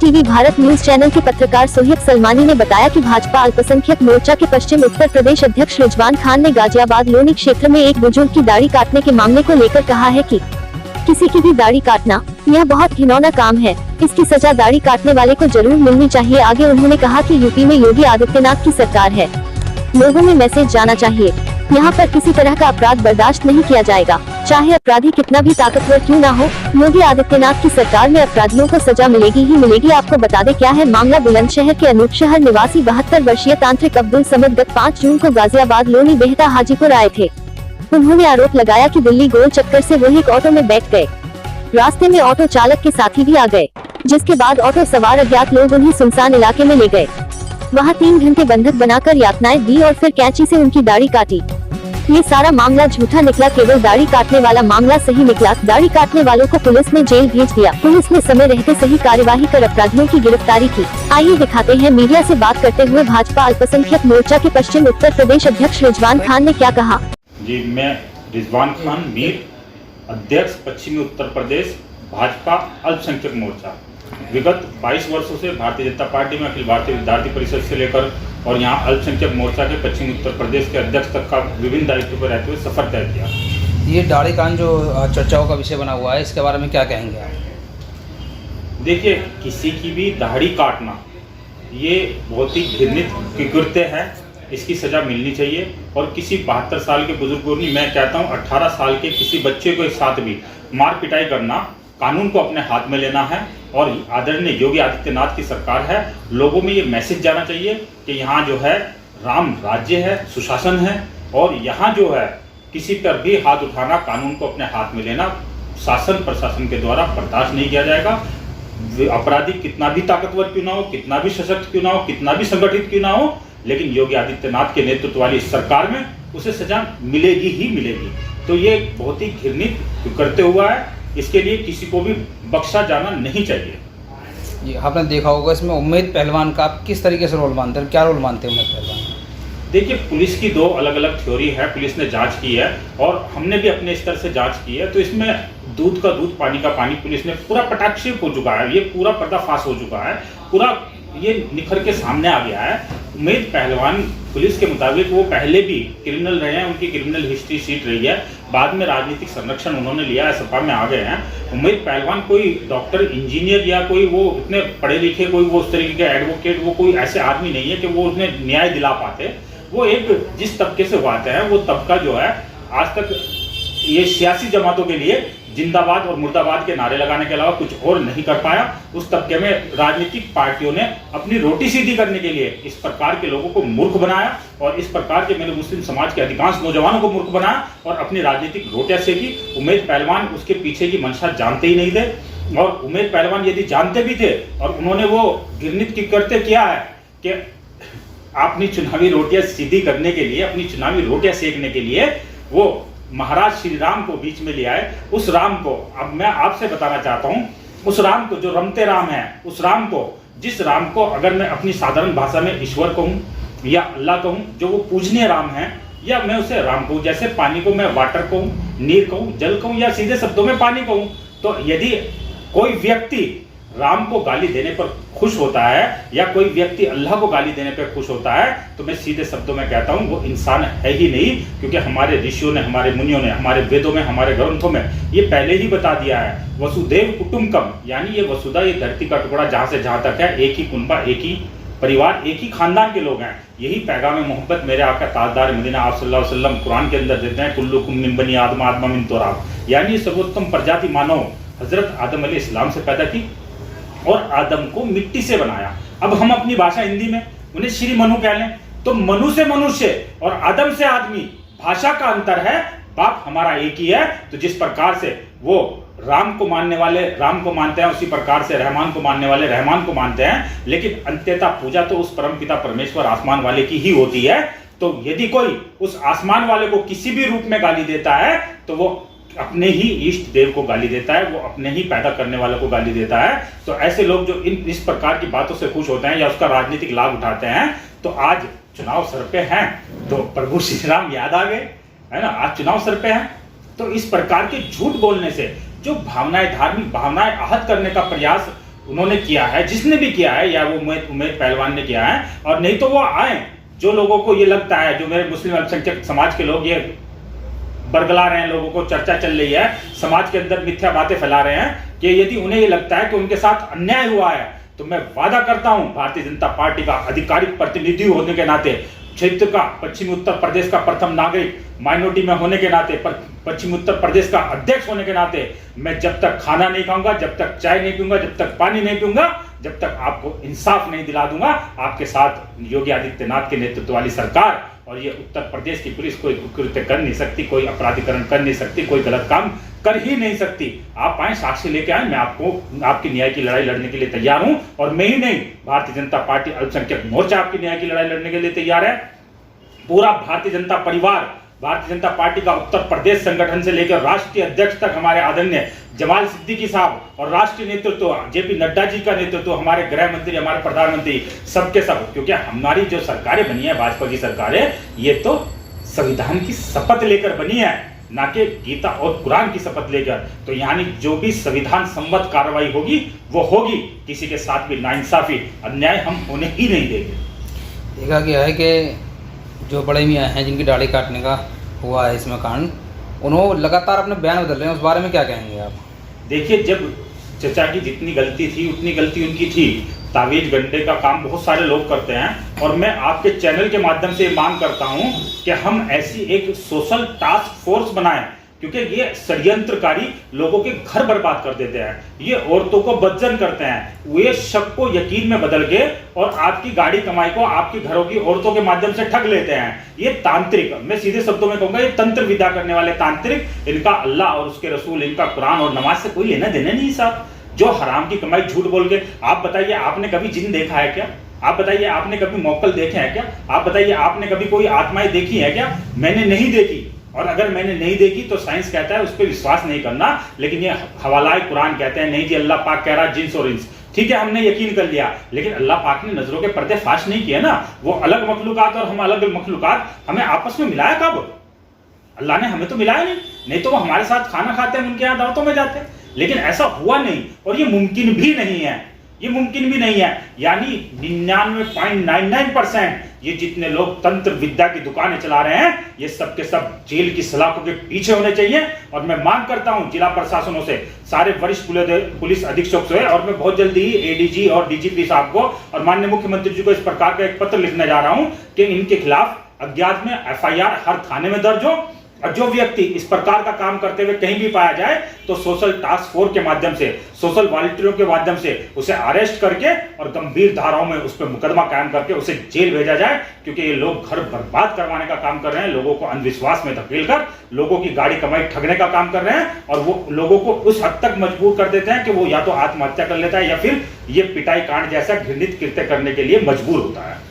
TV Bharat news channel के पत्रकार सोहेब सलमानी ने बताया कि भाजपा अल्पसंख्यक मोर्चा के पश्चिम उत्तर प्रदेश अध्यक्ष रिजवान खान ने गाजियाबाद लोनी क्षेत्र में एक बुजुर्ग की दाढ़ी काटने के मामले को लेकर कहा है कि किसी की भी दाढ़ी काटना यह बहुत घिनौना काम है, इसकी सजा दाढ़ी काटने वाले को जरूर मिलनी चाहिए। आगे उन्होंने कहा कि यूपी में योगी आदित्यनाथ की सरकार है, लोगों में मैसेज जाना चाहिए, यहाँ पर किसी तरह का अपराध बर्दाश्त नहीं किया जाएगा, चाहे अपराधी कितना भी ताकतवर क्यों ना हो। योगी आदित्यनाथ की सरकार में अपराधियों को सजा मिलेगी ही मिलेगी। आपको बता दें क्या है मामला। बुलंदशहर के अनूप शहर निवासी 72 वर्षीय तांत्रिक अब्दुल समद गत 5 जून को गाजियाबाद लोनी बेहता हाजीपुर आए थे। उन्होंने आरोप लगाया कि दिल्ली गोल चक्कर से वो एक ऑटो में बैठ गए, रास्ते में ऑटो चालक के साथी भी आ गए, जिसके बाद ऑटो सवार अज्ञात लोग उन्हें सुनसान इलाके में ले गए, वहाँ 3 घंटे बंधक बनाकर यातनाएं दी और फिर कैंची से उनकी दाढ़ी काटी। ये सारा मामला झूठा निकला, केवल दाढ़ी काटने वाला मामला सही निकला। दाढ़ी काटने वालों को पुलिस ने जेल भेज दिया। पुलिस ने समय रहते सही कार्यवाही कर अपराधियों की गिरफ्तारी की। आइए दिखाते हैं मीडिया से बात करते हुए भाजपा अल्पसंख्यक मोर्चा के पश्चिम उत्तर प्रदेश अध्यक्ष रिजवान खान ने क्या कहा। जी, मैं रिजवान खान मीर, अध्यक्ष पश्चिमी उत्तर प्रदेश भाजपा अल्पसंख्यक मोर्चा। विगत 22 वर्षों से भारतीय जनता पार्टी में अखिल भारतीय विद्यार्थी परिषद से लेकर और यहाँ अल्पसंख्यक मोर्चा के पश्चिमी उत्तर प्रदेश के अध्यक्ष तक का विभिन्न दायित्व पर रहते हुए सफर तय किया। ये दाढ़ी कांड जो चर्चाओं का विषय बना हुआ है, इसके बारे में क्या कहेंगे आप? देखिए, किसी की भी दाढ़ी काटना ये बहुत ही घृणित कृत्य है, इसकी सजा मिलनी चाहिए। और किसी 72 साल के बुजुर्ग को नहीं, मैं कहता हूँ 18 साल के किसी बच्चे को साथ भी मार पिटाई करना कानून को अपने हाथ में लेना है। और आदरणीय योगी आदित्यनाथ की सरकार है, लोगों में ये मैसेज जाना चाहिए कि यहाँ जो है राम राज्य है, सुशासन है, और यहाँ जो है किसी पर भी हाथ उठाना, कानून को अपने हाथ में लेना शासन प्रशासन के द्वारा बर्दाश्त नहीं किया जाएगा। अपराधी कितना भी ताकतवर क्यों ना हो, कितना भी सशक्त क्यों ना हो, कितना भी संगठित क्यों ना हो, लेकिन योगी आदित्यनाथ के नेतृत्व वाली सरकार में उसे सजा मिलेगी ही मिलेगी। तो ये बहुत ही घृणित करते हुआ है, इसके लिए किसी को भी बख्शा जाना नहीं चाहिए। ये आपने देखा होगा, इसमें उम्मेद पहलवान का आप किस तरीके से रोल मानते हैं, क्या रोल मानते हैं उम्मेद पहलवान? देखिए, पुलिस की 2 अलग अलग थ्योरी है, पुलिस ने जांच की है और हमने भी अपने स्तर से जांच की है। तो इसमें दूध का दूध पानी का पानी, पुलिस ने पूरा पटाक्षेप हो चुका है, ये पूरा पर्दाफाश हो चुका है, पूरा ये निखर के सामने आ गया है। उम्मेद पहलवान पुलिस के मुताबिक वो पहले भी क्रिमिनल रहे हैं, उनकी क्रिमिनल हिस्ट्री शीट रही है, बाद में राजनीतिक संरक्षण उन्होंने लिया है, सपा में आ गए हैं। उम्मेद पहलवान कोई डॉक्टर, इंजीनियर या कोई वो इतने पढ़े लिखे, कोई वो उस तरीके के एडवोकेट, वो कोई ऐसे आदमी नहीं है कि वो उसने न्याय दिला पाते। वो एक जिस तबके से वो आते हैं, वो तबका जो है आज तक ये सियासी जमातों के लिए जिंदाबाद और मुर्दाबाद के नारे लगाने के अलावा कुछ और नहीं कर पाया। उस तबके में राजनीतिक पार्टियों ने अपनी रोटी सीधी करने के लिए इस प्रकार के लोगों को मूर्ख बनाया और इस प्रकार के मेरे मुस्लिम समाज के अधिकांश नौजवानों को मूर्ख बनाया और अपनी राजनीतिक रोटियां सेकी। उम्मेद पहलवान उसके पीछे की मंशा जानते ही नहीं थे, और उम्मेद पहलवान यदि जानते भी थे और उन्होंने वो घृणित कृत्य किया है कि अपनी चुनावी रोटियां सीधी करने के लिए, अपनी चुनावी रोटियां सेकने के लिए वो महाराज श्री राम को बीच में ले आए। उस राम को अब मैं आपसे बताना चाहता हूं, उस राम को जो रमते राम है, उस राम को, जिस राम को अगर मैं अपनी साधारण भाषा में ईश्वर कहूं या अल्लाह कहूं, जो वो पूजनीय राम है, या मैं उसे राम कहूं, जैसे पानी को मैं वाटर कहूं, नीर कहूं, जल कहूं, या सीधे शब्दों में पानी कहूं। तो यदि कोई व्यक्ति राम को गाली देने पर खुश होता है या कोई व्यक्ति अल्लाह को गाली देने पर खुश होता है, तो मैं सीधे शब्दों में कहता हूं वो इंसान है ही नहीं। क्योंकि हमारे ऋषियों ने, हमारे मुनियों ने, हमारे वेदों में, हमारे ग्रंथों में ये पहले ही बता दिया है, वसुदेव कुटुंबकम, यानी ये वसुधा, ये धरती का टुकड़ा जहां से जहां तक है, एक ही कुनबा, एक ही परिवार, एक ही खानदान के लोग हैं। यही पैगाम मोहब्बत मेरे आका ताजदार मदीना आप सल्लल्लाहु अलैहि वसल्लम कुरान के अंदर देते हैं, कुल्लुकुम मिन बनी आदम आदम मिन तुराब, यानी सर्वोत्तम प्रजाति मानव हजरत आदम अलैहिस्सलाम से पैदा की और आदम को मिट्टी से बनाया। अब हम अपनी भाषा हिंदी में उन्हें श्री मनु कह लें, तो मनु से मनुष्य और आदम से आदमी, भाषा का अंतर है, बाप हमारा एक ही है। तो जिस प्रकार से वो राम को मानने वाले राम को मानते हैं, उसी प्रकार से रहमान को मानने वाले रहमान को मानते हैं, लेकिन अंत्यतः पूजा तो उस परम पिता परमेश्वर आसमान वाले की ही होती है। तो यदि कोई उस आसमान वाले को किसी भी रूप में गाली देता है, तो वो अपने ही इष्ट देव को गाली देता है, वो अपने ही पैदा करने वाले को गाली देता है। तो ऐसे लोग जो इस प्रकार की बातों से खुश होते हैं या उसका राजनीतिक लाभ उठाते हैं, तो आज चुनाव सर पे हैं तो प्रभु श्री राम याद आ गए, है ना, आज चुनाव सर पे हैं। तो इस प्रकार के झूठ बोलने से जो भावनाएं, धार्मिक भावनाएं आहत करने का प्रयास उन्होंने किया है, जिसने भी किया है, या वो उमेद पहलवान ने किया है, और नहीं तो वो आए। जो लोगों को ये लगता है, जो मेरे मुस्लिम अल्पसंख्यक समाज के लोग ये बरगला रहे हैं, लोगों को चर्चा चल रही है, समाज के अंदर मिथ्या बातें फैला रहे हैं कि यदि उन्हें ये लगता है कि उनके साथ अन्याय हुआ है, तो मैं वादा करता हूं भारतीय जनता पार्टी का आधिकारिक प्रतिनिधि होने के नाते, क्षेत्र का, पश्चिमी उत्तर प्रदेश का प्रथम नागरिक, माइनॉरिटी में होने के नाते, पश्चिमी उत्तर प्रदेश का अध्यक्ष होने के नाते, मैं जब तक खाना नहीं खाऊंगा, जब तक चाय नहीं पीऊंगा, जब तक पानी नहीं पीऊंगा, जब तक आपको इंसाफ नहीं दिला दूंगा, आपके साथ योगी आदित्यनाथ के नेतृत्व वाली सरकार और ये उत्तर प्रदेश की पुलिस कोई कुकृत्य कर नहीं सकती, कोई अपराधीकरण कर नहीं सकती, कोई गलत काम कर ही नहीं सकती। आप आए, साक्ष्य लेके आए, मैं आपको आपकी न्याय की लड़ाई लड़ने के लिए तैयार हूं। और मैं ही नहीं, भारतीय जनता पार्टी अल्पसंख्यक मोर्चा आपकी न्याय की लड़ाई लड़ने के लिए तैयार है। पूरा भारतीय जनता परिवार, भारतीय जनता पार्टी का उत्तर प्रदेश संगठन से लेकर राष्ट्रीय अध्यक्ष तक हमारे आदरणीय जमाल सिद्दीकी साहब और राष्ट्रीय नेतृत्व जेपी नड्डा जी का नेतृत्व, हमारे गृह मंत्री, हमारे प्रधानमंत्री, सबके सब, क्योंकि हमारी जो सरकारें बनी है, भाजपा की सरकारें, ये तो संविधान की शपथ लेकर बनी है, ना कि गीता और कुरान की शपथ लेकर। तो यानी जो भी संविधान सम्मत कार्रवाई होगी वो होगी, किसी के साथ भी नाइंसाफी, अन्याय हम होने ही नहीं देंगे। देखा गया है कि जो बड़े मियाँ हैं जिनकी दाढ़ी काटने का हुआ है इसमें कांड, उन्होंने लगातार अपने बयान बदल रहे हैं, उस बारे में क्या कहेंगे आप? देखिए, जब चचा की जितनी गलती थी उतनी गलती उनकी थी। तावीज गंडे का काम बहुत सारे लोग करते हैं, और मैं आपके चैनल के माध्यम से मांग करता हूं कि हम ऐसी एक सोशल टास्क फोर्स बनाएं, क्योंकि ये षड्यंत्रकारी लोगों के घर बर्बाद कर देते हैं, ये औरतों को बदजन करते हैं, वे शक को यकीन में बदल के और आपकी गाड़ी कमाई को आपके घरों की औरतों के माध्यम से ठग लेते हैं। ये तांत्रिक, मैं सीधे शब्दों में कहूंगा, ये तंत्र विद्या करने वाले तांत्रिक, इनका अल्लाह और उसके रसूल, इनका कुरान और नमाज से कोई लेना देना नहीं साहब। जो हराम की कमाई झूठ बोल के, आप बताइए आपने कभी जिन देखा है क्या? आप बताइए आपने कभी मौकल देखे हैं क्या? आप बताइए आपने कभी कोई आत्माएं देखी है क्या? मैंने नहीं देखी, और अगर मैंने नहीं देखी तो साइंस कहता है उस पर विश्वास नहीं करना, लेकिन ये हवालाए कुरान कहते हैं नहीं जी, अल्लाह पाक कह रहा जिन्स और इंस, ठीक है, हमने यकीन कर लिया, लेकिन अल्लाह पाक ने नजरों के पर्दे फाश नहीं किए ना। वो अलग मखलूकात और हम अलग मखलूकात, हमें आपस में मिलाया कब? अल्लाह ने हमें तो मिलाया नहीं तो वो हमारे साथ खाना खाते हैं, उनके यहाँ दावतों में जाते हैं, लेकिन ऐसा हुआ नहीं, और ये मुमकिन भी नहीं है, ये मुमकिन भी नहीं है। यानी 99.99% ये जितने लोग तंत्र विद्या की दुकानें चला रहे हैं, ये सब के सब जेल की सलाखों के पीछे होने चाहिए। और मैं मांग करता हूं जिला प्रशासनों से, सारे वरिष्ठ पुलिस अधीक्षक से, और मैं बहुत जल्दी ही एडीजी और डीजीपी साहब को और माननीय मुख्यमंत्री जी को इस प्रकार का एक पत्र लिखने जा रहा हूं कि इनके खिलाफ अज्ञात में एफआईआर हर थाने में दर्ज हो, और जो व्यक्ति इस प्रकार का काम करते हुए कहीं भी पाया जाए तो सोशल टास्क फोर्स के माध्यम से, सोशल वॉलंटियरों के माध्यम से उसे अरेस्ट करके और गंभीर धाराओं में उस पर मुकदमा कायम करके उसे जेल भेजा जाए, क्योंकि ये लोग घर बर्बाद करवाने का काम कर रहे हैं, लोगों को अंधविश्वास में धकेल कर लोगों की गाड़ी कमाई ठगने का काम कर रहे हैं, और वो लोगों को उस हद तक मजबूर कर देते हैं कि वो या तो आत्महत्या कर लेता है या फिर ये पिटाई कांड जैसा घृणित कृत्य करने के लिए मजबूर होता है।